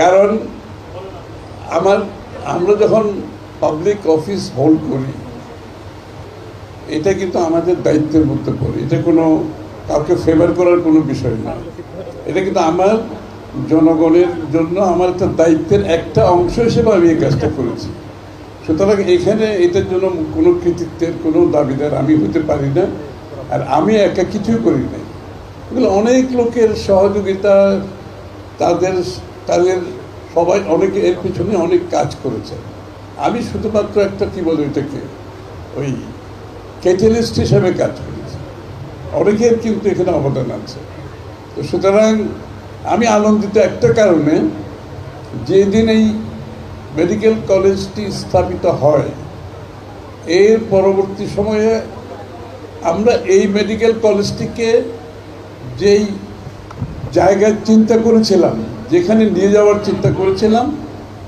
কারণ আমরা যখন পাবলিক অফিস হোল্ড করি এটা কিন্তু আমাদের দায়িত্বের মধ্যে পড়ে, এটা কোনো কাউকে ফেভার করার কোনো বিষয় না, এটা কিন্তু আমার জনগণের জন্য আমার একটা দায়িত্বের একটা অংশ হিসেবে আমি এই কাজটা করেছি। সুতরাং এখানে এটার জন্য কোনো কৃতিত্বের কোনো দাবিদার আমি হতে পারি না, আর আমি একা কিছুই করি নাই, এগুলো অনেক লোকের সহযোগিতা, তাদের সবাই অনেকে এর পিছনে অনেক কাজ করেছে। আমি শুধুমাত্র একটা কি বলে ওইটাকে ওই ক্যাটালিস্ট হিসেবে কাজ করেছি, অনেকের কিন্তু এখানে অবদান আছে। তো সুতরাং আমি আনন্দিত একটা কারণে, যেদিন এই মেডিকেল কলেজটি স্থাপিত হয় এর পরবর্তী সময়ে আমরা এই মেডিকেল কলেজটিকে যেই জায়গায় চিন্তা করেছিলাম, যেখানে নিয়ে যাওয়ার চিন্তা করেছিলাম,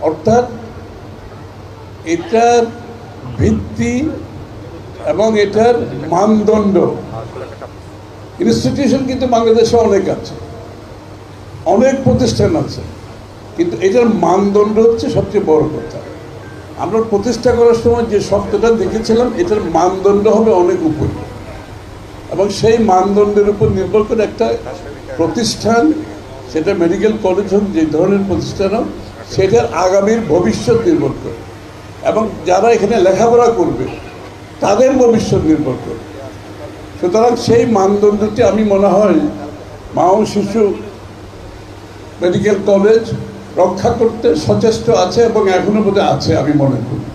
অর্থাৎ এটার ভিত্তি এবং এটার মানদণ্ড, ইনস্টিটিউশন কিন্তু বাংলাদেশে অনেক আছে, অনেক প্রতিষ্ঠান আছে, কিন্তু এটার মানদণ্ড হচ্ছে সবচেয়ে বড় কথা। আমরা প্রতিষ্ঠা করার সময় যে শব্দটা দেখেছিলাম, এটার মানদণ্ড হবে অনেক উপরে, এবং সেই মানদণ্ডের উপর নির্ভর করে একটা প্রতিষ্ঠান, সেটা মেডিকেল কলেজ হোক, যে ধরনের প্রতিষ্ঠান হোক, সেটার আগামীর ভবিষ্যৎ নির্ভর করে, এবং যারা এখানে লেখাপড়া করবে তাদের ভবিষ্যৎ নির্ভর করে। সুতরাং সেই মানদণ্ডটি আমি মনে হয় মা ও শিশু মেডিকেল কলেজ রক্ষা করতে সচেষ্ট আছে, এবং এখনো বোধহয় আছে আমি মনে করি।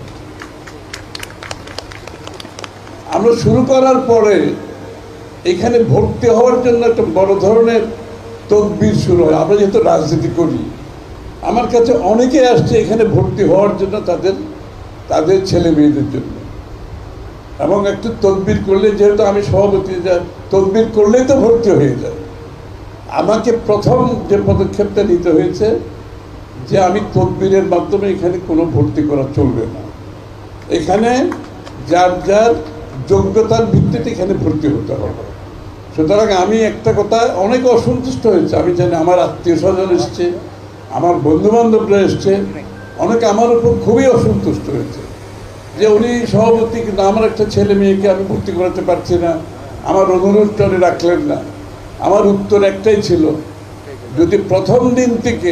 আমরা শুরু করার পরে এখানে ভর্তি হওয়ার জন্য একটা বড় ধরনের তদবির শুরু হয়। আমরা যেহেতু রাজনীতি করি, আমার কাছে অনেকে আসছে এখানে ভর্তি হওয়ার জন্য তাদের ছেলে মেয়েদের জন্য, এবং একটু তদবির করলে, যেহেতু আমি সভাপতি, তদবির করলেই তো ভর্তি হয়ে যায়। আমাকে প্রথম যে পদক্ষেপটা নিতে হয়েছে যে আমি তদবিরের মাধ্যমে এখানে কোনো ভর্তি করা চলবে না, এখানে যার যার যোগ্যতার ভিত্তিতে এখানে ভর্তি হতে হবে। সুতরাং আমি একটা কথা, অনেক অসন্তুষ্ট হয়েছে, আমি জানি আমার আত্মীয় স্বজন এসছে, আমার বন্ধু বান্ধবরা এসছে, অনেকে আমার উপর খুবই অসন্তুষ্ট হয়েছে যে উনি সভাপতি, কিন্তু আমার একটা ছেলে মেয়েকে আমি ভর্তি করাতে পারছি না, আমার অনুরোধটা উনি রাখলেন না। আমার উত্তর একটাই ছিল, যদি প্রথম দিন থেকে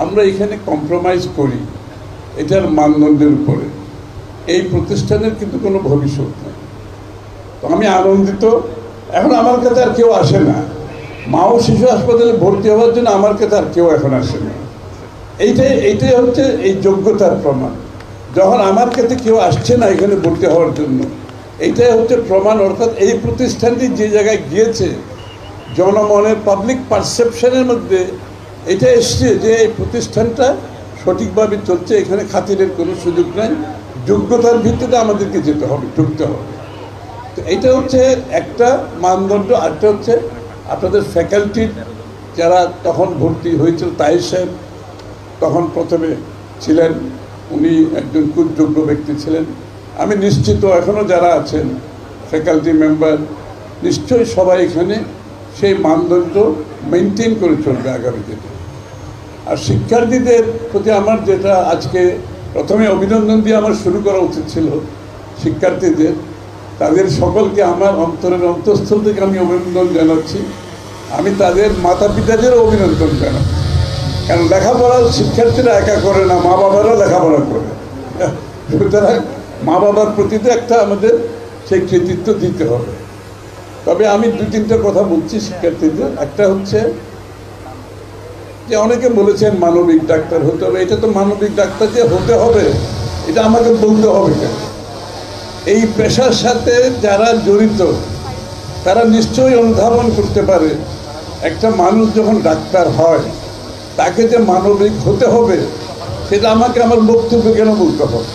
আমরা এখানে কম্প্রোমাইজ করি এটার মানদণ্ডের উপরে, এই প্রতিষ্ঠানের কিন্তু কোনো ভবিষ্যৎ নেই। তো আমি আনন্দিত, এখন আমার কাছে আর কেউ আসে না, মা ও শিশু হাসপাতালে ভর্তি হওয়ার জন্য আমার কাছে আর কেউ এখন আসে না। এইটাই হচ্ছে এই যোগ্যতার প্রমাণ। যখন আমার কাছে কেউ আসছে না এখানে ভর্তি হওয়ার জন্য, এইটাই হচ্ছে প্রমাণ, অর্থাৎ এই প্রতিষ্ঠানটি যে জায়গায় গিয়েছে, জনমনের পাবলিক পারসেপশনের মধ্যে এটা এসছে যে এই প্রতিষ্ঠানটা সঠিকভাবে চলছে, এখানে খাতিরের কোনো সুযোগ নাই, যোগ্যতার ভিত্তিতে আমাদেরকে যেতে হবে, ঢুকতে হবে। তো এইটা হচ্ছে একটা মানদণ্ড। আরেকটা হচ্ছে আপনাদের ফ্যাকাল্টির যারা তখন ভর্তি হয়েছিল, তাহির সাহেব তখন প্রথমে ছিলেন, উনি একজন খুব যোগ্য ব্যক্তি ছিলেন। আমি নিশ্চিত এখনও যারা আছেন ফ্যাকাল্টি মেম্বার, নিশ্চয়ই সবাই এখানে সেই মানদণ্ড মেনটেন করে চলবে আগামী দিনে। আর শিক্ষার্থীদের প্রতি আমার যেটা আজকে প্রথমে অভিনন্দন দিয়ে আমার শুরু করা উচিত ছিল, শিক্ষার্থীদের, তাদের সকলকে আমার অন্তরের অন্তঃস্থল থেকে আমি অভিনন্দন জানাচ্ছি। আমি তাদের মাতা পিতাদেরও অভিনন্দন জানাচ্ছি, কারণ লেখাপড়া শিক্ষার্থীরা একা করে না, মা বাবারাও লেখাপড়া করে। সুতরাং মা বাবার প্রতি তো একটা আমাদের সেই কৃতিত্ব দিতে হবে। তবে আমি দু তিনটা কথা বলছি শিক্ষার্থীদের। একটা হচ্ছে যে অনেকে বলেছেন মানবিক ডাক্তার হতে হবে, এটা তো মানবিক ডাক্তার যে হতে হবে এটা আমাকে বলতে হবে কেন? এই পেশার সাথে যারা জড়িত তারা নিশ্চয়ই অনুধাবন করতে পারে, একটা মানুষ যখন ডাক্তার হয় তাকে যে মানবিক হতে হবে সেটা আমাকে আমার বক্তব্য কেন বলতে হবে?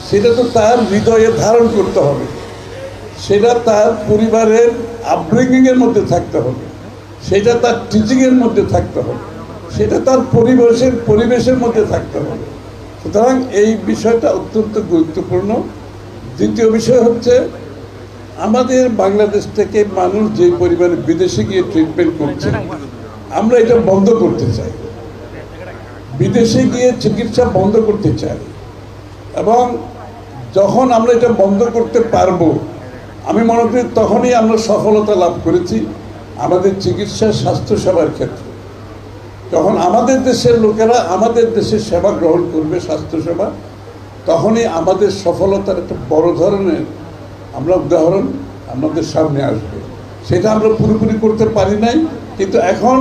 সেটা তো তার হৃদয়ে ধারণ করতে হবে, সেটা তার পরিবারের আপব্রিঙ্গিংয়ের মধ্যে থাকতে হবে, সেটা তার টিচিংয়ের মধ্যে থাকতে হবে, সেটা তার পরিবেশের মধ্যে থাকতে হবে। সুতরাং এই বিষয়টা অত্যন্ত গুরুত্বপূর্ণ। দ্বিতীয় বিষয় হচ্ছে আমাদের বাংলাদেশ থেকে মানুষ যে পরিমাণে বিদেশে গিয়ে ট্রিটমেন্ট করছে, আমরা এটা বন্ধ করতে চাই। বিদেশে গিয়ে চিকিৎসা বন্ধ করতে চাই, এবং যখন আমরা এটা বন্ধ করতে পারবো আমি মনে করি তখনই আমরা সফলতা লাভ করেছি আমাদের চিকিৎসা স্বাস্থ্যসেবার ক্ষেত্রে। যখন আমাদের দেশের লোকেরা আমাদের দেশের সেবা গ্রহণ করবে স্বাস্থ্যসেবা, তখনই আমাদের সফলতার একটা বড় ধরনের আমরা উদাহরণ আমাদের সামনে আসবে। সেটা আমরা পুরোপুরি করতে পারি নাই, কিন্তু এখন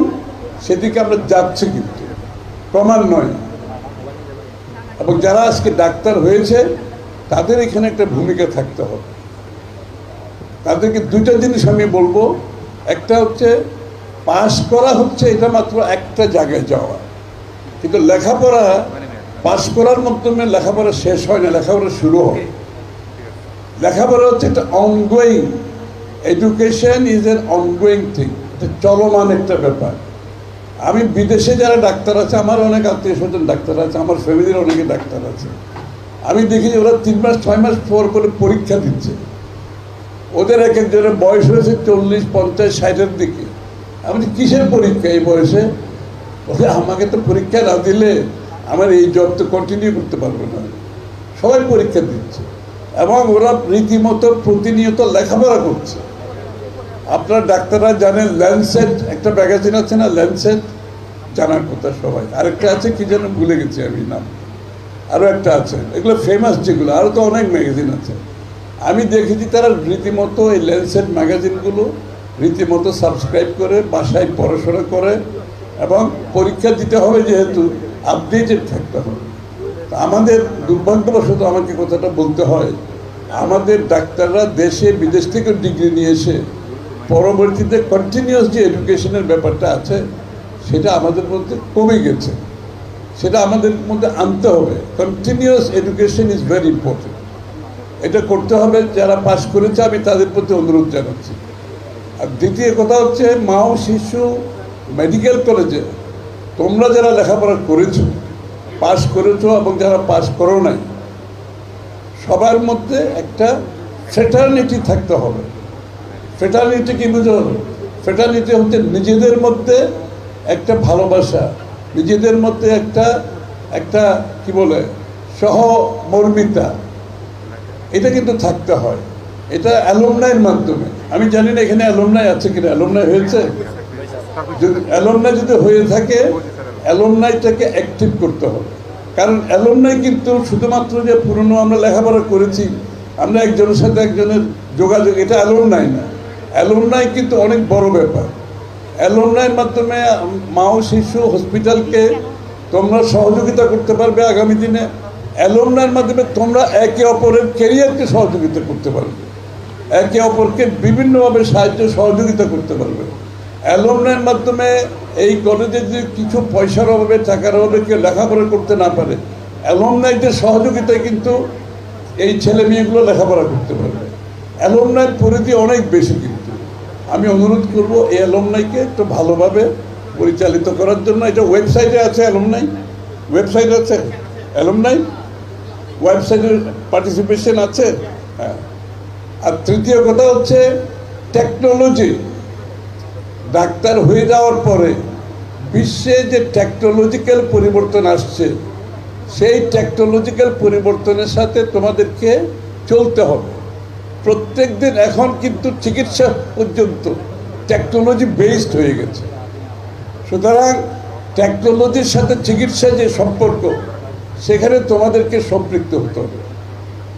সেদিকে আমরা যাচ্ছি, কিন্তু প্রমাণ নয়। এবং যারা আজকে ডাক্তার হয়েছে তাদের এখানে একটা ভূমিকা থাকতে হবে। তাদেরকে দুইটা জিনিস আমি বলবো, একটা হচ্ছে পাস করা হচ্ছে এটা মাত্র একটা জায়গায় যাওয়া, কিন্তু লেখাপড়া পাস করার মাধ্যমে লেখাপড়া শেষ হয় না, লেখাপড়া শুরু হয়। লেখাপড়া হচ্ছে একটা ongoing, education is an ongoing thing, এটা চলমান একটা ব্যাপার। আমি বিদেশে যারা ডাক্তার আছে, আমার অনেক আত্মীয় স্বজন ডাক্তার আছে, আমার ফ্যামিলির অনেকে ডাক্তার আছে, আমি দেখি যে ওরা 3 মাস 6 মাস পর করে পরীক্ষা দিচ্ছে। ওদের এক একজনের বয়স হয়েছে 40, 50, 60-এর দিকে। আমি কিসের পরীক্ষা এই বয়সে? বলে আমাকে তো পরীক্ষা না দিলে আমার এই জব তো কন্টিনিউ করতে পারবো না। সবাই পরীক্ষা দিচ্ছে এবং ওরা রীতিমতো প্রতিনিয়ত লেখাপড়া করছে। আপনার ডাক্তাররা জানেন, ল্যান্সেট একটা ম্যাগাজিন আছে না, ল্যান্সেট জানার কথা সবাই। আরেকটা আছে কি যেন ভুলে গেছি আমি নাম, আরও একটা আছে, এগুলো ফেমাস যেগুলো, আরও তো অনেক ম্যাগাজিন আছে। আমি দেখেছি তারা রীতিমতো এই ল্যান্সেট ম্যাগাজিনগুলো রীতিমতো সাবস্ক্রাইব করে বাসায় পড়াশোনা করে, এবং পরীক্ষা দিতে হবে যেহেতু আপডেটেড থাকতে হবে। আমাদের দুর্ভাগ্যবশত আমাকে কথাটা বলতে হয়, আমাদের ডাক্তাররা দেশে বিদেশ থেকে ডিগ্রি নিয়ে এসে পরবর্তীতে কন্টিনিউয়াস যে এডুকেশনের ব্যাপারটা আছে সেটা আমাদের মধ্যে কমে গেছে। সেটা আমাদের মধ্যে আনতে হবে। Continuous education is very important. এটা করতে হবে। যারা পাশ করেছে আমি তাদের প্রতি অনুরোধ জানাচ্ছি। আর দ্বিতীয় কথা হচ্ছে, মা ও শিশু মেডিকেল কলেজে তোমরা যারা লেখাপড়া করেছো, পাশ করেছো, এবং যারা পাশ করো নাই, সবার মধ্যে একটা ফ্রেটার্নিটি থাকতে হবে। ফ্রেটার্নিটি কি বুঝো? ফ্রেটার্নিটি হচ্ছে নিজেদের মধ্যে একটা ভালোবাসা, নিজেদের মধ্যে একটা কি বলে সহমর্মিতা, এটা কিন্তু থাকতে হয়। এটা অ্যালুমনাইয়ের মাধ্যমে। আমি জানি না এখানে অ্যালুমনাই আছে কিনা, অ্যালুমনাই হয়েছে? যদি অ্যালুমনাই যদি হয়ে থাকে, অ্যালুমনাইটাকে অ্যাক্টিভ করতে হবে। কারণ অ্যালুমনাই কিন্তু শুধুমাত্র যে পুরনো আমরা লেখাপড়া করেছি, আমরা একজনের সাথে একজনের যোগাযোগ, এটা অ্যালুমনাই না। অ্যালুমনাই কিন্তু অনেক বড় ব্যাপার। অ্যালুমনাইয়ের মাধ্যমে মা ও শিশু হসপিটালকে তোমরা সহযোগিতা করতে পারবে আগামী দিনে। অ্যালুমনাইয়ের মাধ্যমে তোমরা একে অপরের ক্যারিয়ারকে সহযোগিতা করতে পারবে, একে অপরকে বিভিন্নভাবে সাহায্য সহযোগিতা করতে পারবে। অ্যালুমনাইয়ের মাধ্যমে এই কলেজে যে কিছু পয়সার অভাবে, টাকার অভাবে কেউ লেখাপড়া করতে না পারে, অ্যালুমনাইদের সহযোগিতায় কিন্তু এই ছেলে মেয়েগুলো লেখাপড়া করতে পারবে। অ্যালুমনাইয়ের পরিধি অনেক বেশি, কিন্তু আমি অনুরোধ করব এই অ্যালুমনাইকে একটু ভালোভাবে পরিচালিত করার জন্য। এটা ওয়েবসাইটে আছে, অ্যালুমনাই ওয়েবসাইট আছে, অ্যালুমনাই ওয়েবসাইটের পার্টিসিপেশন আছে। হ্যাঁ। আর তৃতীয় কথা হচ্ছে টেকনোলজি। ডাক্তার হয়ে যাওয়ার পরে বিশ্বে যে টেকনোলজিক্যাল পরিবর্তন আসছে, সেই টেকনোলজিক্যাল পরিবর্তনের সাথে তোমাদেরকে চলতে হবে। প্রত্যেক দিন এখন কিন্তু চিকিৎসা পর্যন্ত টেকনোলজি বেসড হয়ে গেছে। সুতরাং টেকনোলজির সাথে চিকিৎসা যে সম্পর্ক, সেখানে তোমাদেরকে সম্পৃক্ত হতে হবে।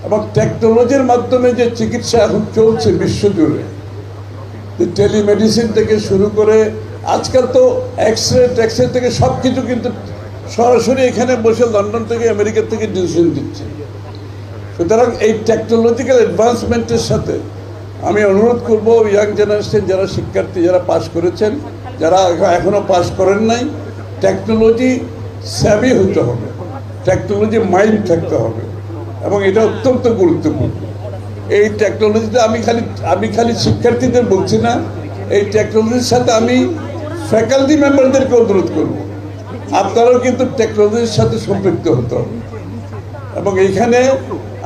এবং টেকনোলজির মাধ্যমে যে চিকিৎসা এখন চলছে বিশ্বজুড়ে, টেলিমেডিসিন থেকে শুরু করে আজকাল তো এক্স রে থেকে সব কিছু কিন্তু সরাসরি এখানে বসে লন্ডন থেকে, আমেরিকা থেকে ডিসিশন দিচ্ছে। সুতরাং এই টেকনোলজিক্যাল অ্যাডভান্সমেন্টের সাথে আমি অনুরোধ করব ইয়াং জেনারেশন, যারা শিক্ষার্থী, যারা পাশ করেছেন, যারা এখনও পাশ করেন নাই, টেকনোলজি স্যাভি হতে হবে, টেকনোলজি মাইন্ড থাকতে হবে, এবং এটা অত্যন্ত গুরুত্বপূর্ণ। এই টেকনোলজিটা আমি খালি শিক্ষার্থীদের বলছি না, এই টেকনোলজির সাথে আমি ফ্যাকাল্টি মেম্বারদেরকে অনুরোধ করব, আপনারাও কিন্তু টেকনোলজির সাথে সম্পৃক্ত হতে হবে। এবং এইখানে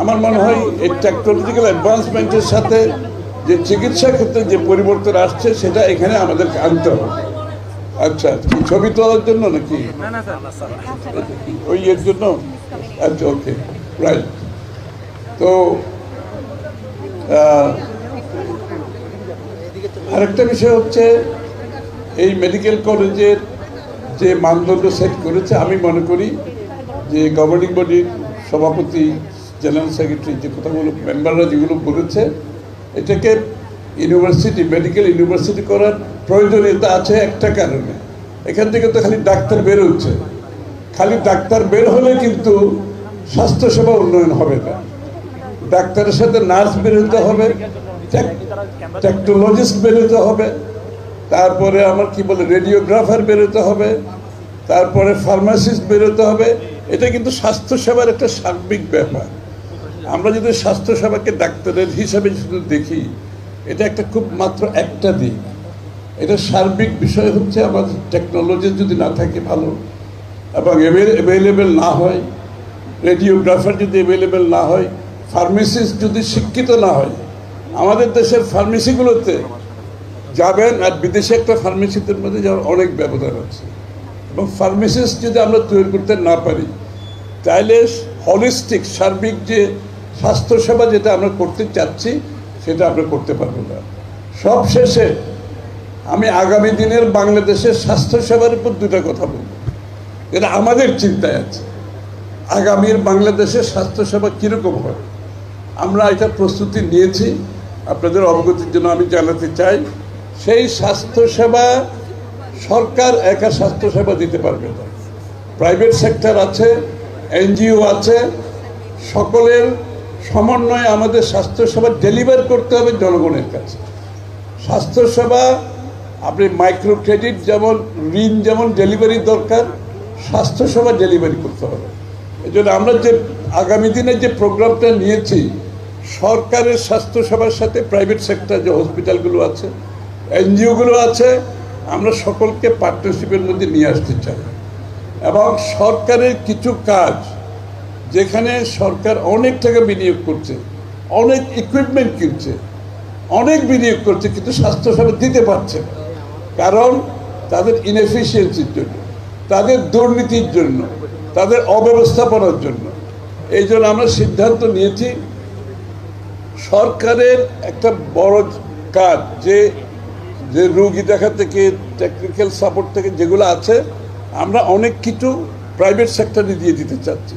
আমার মনে হয় এই টেকনোলজিক্যাল অ্যাডভান্সমেন্টের সাথে যে চিকিৎসা ক্ষেত্রে যে পরিবর্তন আসছে, সেটা এখানে আমাদেরকে আনতে হবে। আচ্ছা, কি ছবি তোলার জন্য নাকি ওই এর জন্য? আচ্ছা, ওকে, রাইট। তো আরেকটা বিষয় হচ্ছে এই মেডিকেল কলেজের যে মানদণ্ড সেট করেছে, আমি মনে করি যে গভর্নিং বডির সভাপতি, জেনারেল সেক্রেটারি যে কথাগুলো, মেম্বাররা যেগুলো বলেছে, এটাকে ইউনিভার্সিটি, মেডিকেল ইউনিভার্সিটি করার প্রয়োজনীয়তা আছে একটা কারণে। এখান থেকে তো খালি ডাক্তার বের হচ্ছে, খালি ডাক্তার বের হলে কিন্তু স্বাস্থ্যসেবা উন্নয়ন হবে না। ডাক্তারের সাথে নার্স বের হতে হবে, টেকনোলজিস্ট বের হতে হবে, তারপরে আমার কি বলে রেডিওগ্রাফার বের হতে হবে, তারপরে ফার্মাসিস্ট বের হতে হবে। এটা কিন্তু স্বাস্থ্যসেবার একটা সার্বিক ব্যাপার। আমরা যদি স্বাস্থ্যসেবাকে ডাক্তারের হিসাবে শুধু দেখি, এটা একটা খুব মাত্র একটা দিক। এটা সার্বিক বিষয় হচ্ছে আমাদের টেকনোলজি যদি না থাকে ভালো, এবং অ্যাভেলেবেল না হয়, রেডিওগ্রাফার যদি অ্যাভেলেবেল না হয়, ফার্মাসিস্ট যদি শিক্ষিত না হয়। আমাদের দেশের ফার্মেসিগুলোতে যাবেন আর বিদেশে একটা ফার্মেসিদের মধ্যে যাওয়ার অনেক ব্যবধান আছে, এবং ফার্মাসিস্ট যদি আমরা তৈরি করতে না পারি, তাহলে হলিস্টিক সার্বিক যে স্বাস্থ্যসেবা যেটা আমরা করতে চাচ্ছি সেটা আমরা করতে পারবো না। সব শেষে আমি আগামী দিনের বাংলাদেশের স্বাস্থ্যসেবার উপর দুটা কথা বলব, এটা আমাদের চিন্তায় আছে। আগামীর বাংলাদেশের স্বাস্থ্যসেবা কীরকম হবে, আমরা এটা প্রস্তুতি নিয়েছি। আপনাদের অবগতির জন্য আমি জানাতে চাই, সেই স্বাস্থ্যসেবা সরকার একা স্বাস্থ্যসেবা দিতে পারবে না। প্রাইভেট সেক্টর আছে, এনজিও আছে, সকলের সমন্বয়ে আমাদের স্বাস্থ্যসেবা ডেলিভার করতে হবে জনগণের কাছে। স্বাস্থ্যসেবা আপনি মাইক্রো ক্রেডিট যেমন, ঋণ যেমন ডেলিভারি দরকার, স্বাস্থ্যসেবা ডেলিভারি করতে হবে। এই জন্য আমরা যে আগামী দিনের যে প্রোগ্রামটা নিয়েছি, সরকারের স্বাস্থ্যসেবার সাথে প্রাইভেট সেক্টর যে হসপিটালগুলো আছে, এনজিওগুলো আছে, আমরা সকলকে পার্টনারশিপের মধ্যে নিয়ে আসতে চাই। এবং সরকারের কিছু কাজ যেখানে সরকার অনেক টাকা বিনিয়োগ করছে, অনেক ইকুইপমেন্ট কিনছে, অনেক বিনিয়োগ করছে, কিন্তু স্বাস্থ্যসেবা দিতে পারছে না। কারণ তাদের ইনএফিসিয়েন্সির জন্য, তাদের দুর্নীতির জন্য, তাদের অব্যবস্থাপনার জন্য। এই জন্য আমরা সিদ্ধান্ত নিয়েছি, সরকারের একটা বড় কাজ যে যে রোগী দেখা থেকে, টেকনিক্যাল সাপোর্ট থেকে যেগুলো আছে, আমরা অনেক কিছু প্রাইভেট সেক্টরে দিয়ে দিতে চাচ্ছি।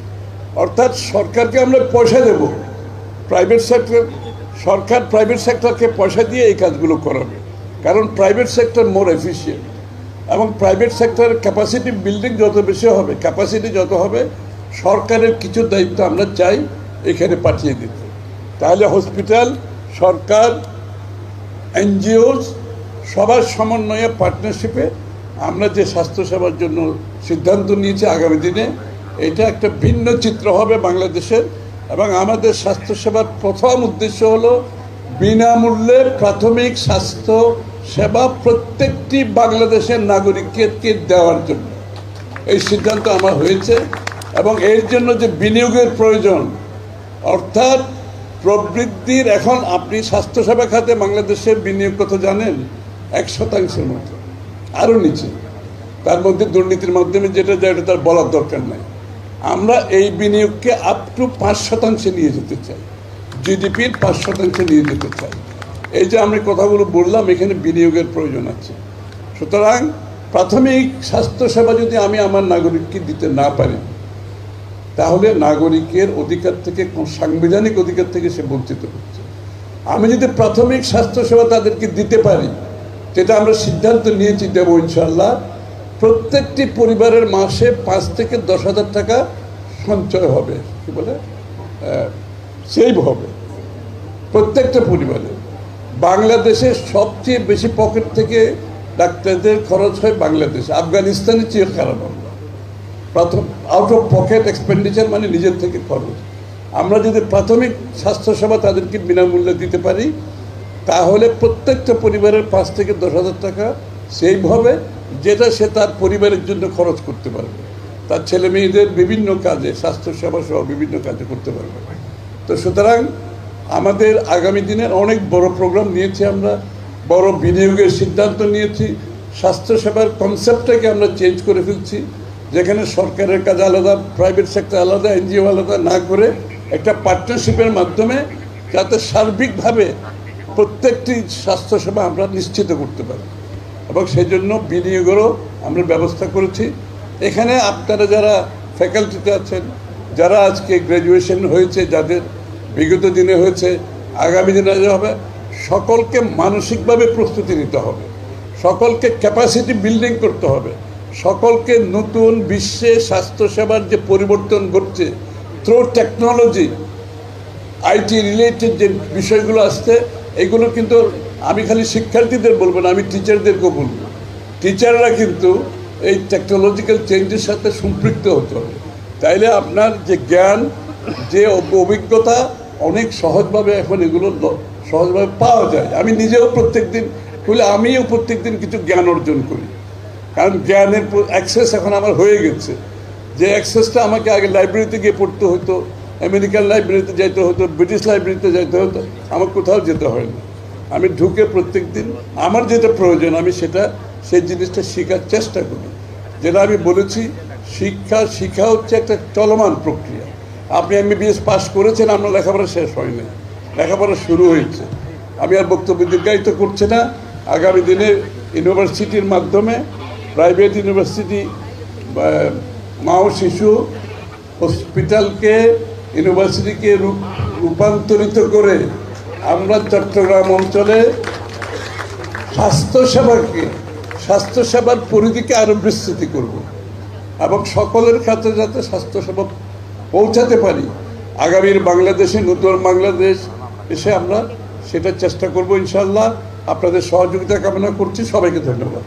অর্থাৎ সরকারকে আমরা পয়সা দেব, প্রাইভেট সেক্টর, সরকার প্রাইভেট সেক্টরকে পয়সা দিয়ে এই কাজগুলো করাবে। কারণ প্রাইভেট সেক্টর মোর এফিশিয়েন্ট, এবং প্রাইভেট সেক্টরের ক্যাপাসিটি বিল্ডিং যত বেশি হবে, ক্যাপাসিটি যত হবে, সরকারের কিছু দায়িত্ব আমরা চাই এখানে পাঠিয়ে দিতে। তাহলে হসপিটাল, সরকার, এনজিওস সবার সমন্বয়ে পার্টনারশিপে আমরা যে স্বাস্থ্যসেবার জন্য সিদ্ধান্ত নিয়েছি আগামী দিনে, এটা একটা ভিন্ন চিত্র হবে বাংলাদেশের। এবং আমাদের স্বাস্থ্যসেবার প্রথম উদ্দেশ্য হলো বিনামূল্যে প্রাথমিক স্বাস্থ্য সেবা প্রত্যেকটি বাংলাদেশের নাগরিককে দেওয়ার জন্য এই সিদ্ধান্ত আমার হয়েছে। এবং এর জন্য যে বিনিয়োগের প্রয়োজন, অর্থাৎ প্রবৃদ্ধির, এখন আপনি স্বাস্থ্যসেবা খাতে বাংলাদেশের বিনিয়োগ কত জানেন? 1% মতো, আরও নিচে। তার মধ্যে দুর্নীতির মাধ্যমে যেটা যায় এটা তার বলার দরকার নাই। আমরা এই বিনিয়োগকে আপ টু 5% নিয়ে যেতে চাই, জিডিপির 5% নিয়ে যেতে চাই। এই যে আমি কথাগুলো বললাম, এখানে বিনিয়োগের প্রয়োজন আছে। সুতরাং প্রাথমিক স্বাস্থ্যসেবা যদি আমি আমার নাগরিককে দিতে না পারি, তাহলে নাগরিকের অধিকার থেকে, সাংবিধানিক অধিকার থেকে সে বঞ্চিত হচ্ছে। আমি যদি প্রাথমিক স্বাস্থ্যসেবা তাদেরকে দিতে পারি, যেটা আমরা সিদ্ধান্ত নিয়েছি দেবো ইনশাল্লাহ, প্রত্যেকটি পরিবারের মাসে 5 থেকে 10,000 টাকা সঞ্চয় হবে, কি বলে সেভ হবে প্রত্যেকটা পরিবারে। বাংলাদেশের সবচেয়ে বেশি পকেট থেকে ডাক্তারদের খরচ হয় বাংলাদেশে, আফগানিস্তানের চেয়ে খারাপ। আমরা প্রথম আউট অফ পকেট এক্সপেন্ডিচার মানে নিজের থেকে খরচ। আমরা যদি প্রাথমিক স্বাস্থ্যসেবা তাদেরকে বিনামূল্যে দিতে পারি, তাহলে প্রত্যেকটা পরিবারের 5 থেকে 10,000 টাকা সেভ হবে, যেটা সে তার পরিবারের জন্য খরচ করতে পারবে, তার ছেলে মেয়েদের বিভিন্ন কাজে, স্বাস্থ্যসেবা সহ বিভিন্ন কাজে করতে পারবে। তো সুতরাং আমাদের আগামী দিনের অনেক বড় প্রোগ্রাম নিয়েছি, আমরা বড় বিনিয়োগের সিদ্ধান্ত নিয়েছি। স্বাস্থ্যসেবার কনসেপ্টটাকে আমরা চেঞ্জ করে ফেলছি, যেখানে সরকারের কাজ আলাদা, প্রাইভেট সেক্টর আলাদা, এনজিও আলাদা না করে একটা পার্টনারশিপের মাধ্যমে যাতে সার্বিকভাবে প্রত্যেকটি স্বাস্থ্যসেবা আমরা নিশ্চিত করতে পারি, এবং সেই জন্য বিনিয়োগেরও আমরা ব্যবস্থা করেছি। এখানে আপনারা যারা ফ্যাকাল্টিতে আছেন, যারা আজকে গ্র্যাজুয়েশন হয়েছে, যাদের বিগত দিনে হয়েছে, আগামী দিনে হবে, সকলকে মানসিকভাবে প্রস্তুতি নিতে হবে, সকলকে ক্যাপাসিটি বিল্ডিং করতে হবে, সকলকে নতুন বিশ্বে স্বাস্থ্যসেবার যে পরিবর্তন ঘটছে থ্রু টেকনোলজি, আইটি রিলেটেড যে বিষয়গুলো আসছে, এগুলো কিন্তু আমি খালি শিক্ষার্থীদের বলবো না, আমি টিচারদেরকেও বলবো। টিচাররা কিন্তু এই টেকনোলজিক্যাল চেঞ্জের সাথে সম্পৃক্ত হতে হবে, তাইলে আপনার যে জ্ঞান, যে অভিজ্ঞতা অনেক সহজভাবে এখন এগুলো সহজভাবে পাওয়া যায়। আমি নিজেও আমিও প্রত্যেক দিন কিছু জ্ঞান অর্জন করি, কারণ জ্ঞানের অ্যাক্সেস এখন আমার হয়ে গেছে। যে অ্যাক্সেসটা আমাকে আগে লাইব্রেরিতে গিয়ে পড়তে হতো, আমেরিকান লাইব্রেরিতে যাইতে হতো, ব্রিটিশ লাইব্রেরিতে যাইতে হতো, আমার কোথাও যেতে হয় না। আমি ঢুকে প্রত্যেক দিন আমার যেটা প্রয়োজন আমি সেই জিনিসটা শেখার চেষ্টা করি। যেটা আমি বলেছি, শিক্ষা হচ্ছে একটা চলমান প্রক্রিয়া। আপনি MBBS পাস করেছেন, আপনার লেখাপড়া শেষ হয়নি, লেখাপড়া শুরু হয়েছে। আমি আর বক্তব্য দীর্ঘায়িত করছি না। আগামী দিনে ইউনিভার্সিটির মাধ্যমে, প্রাইভেট ইউনিভার্সিটি, মা ও শিশু হসপিটালকে, ইউনিভার্সিটিকে রূপান্তরিত করে আমরা চট্টগ্রাম অঞ্চলে স্বাস্থ্যসেবার পরিধিকে আরও বিস্তৃত করব, এবং সকলের কাছে যাতে স্বাস্থ্যসেবা পৌঁছাতে পারি। আগামীর বাংলাদেশে, নতুন বাংলাদেশ এসে আমরা সেটা চেষ্টা করব ইনশাআল্লাহ। আপনাদের সহযোগিতা কামনা করছি। সবাইকে ধন্যবাদ।